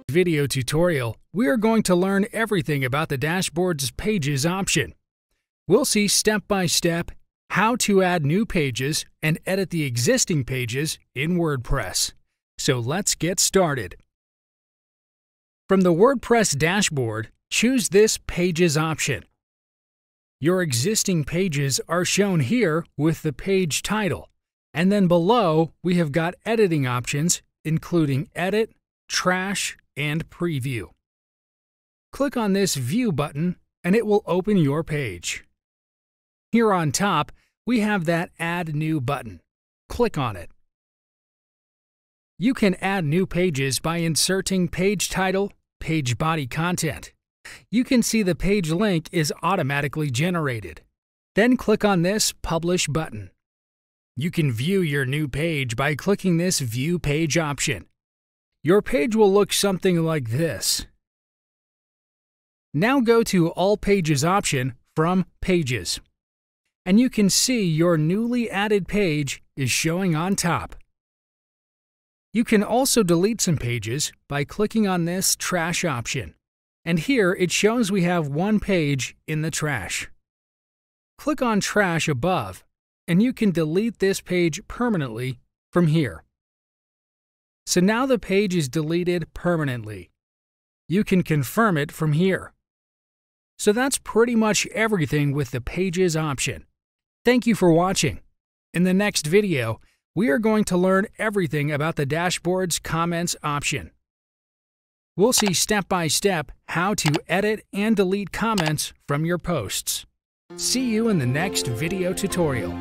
Video tutorial, we are going to learn everything about the dashboard's Pages option. We'll see step by step how to add new pages and edit the existing pages in WordPress. So let's get started. From the WordPress dashboard, choose this Pages option. Your existing pages are shown here with the page title, and then below we have got editing options including Edit, Trash, and Preview. Click on this View button and it will open your page. Here on top, we have that Add New button. Click on it. You can add new pages by inserting page title, page body content. You can see the page link is automatically generated. Then click on this Publish button. You can view your new page by clicking this View Page option. Your page will look something like this. Now go to All Pages option from Pages, and you can see your newly added page is showing on top. You can also delete some pages by clicking on this Trash option, and here it shows we have one page in the trash. Click on Trash above, and you can delete this page permanently from here. So now the page is deleted permanently. You can confirm it from here. So that's pretty much everything with the Pages option. Thank you for watching. In the next video, we are going to learn everything about the dashboard's Comments option. We'll see step by step how to edit and delete comments from your posts. See you in the next video tutorial.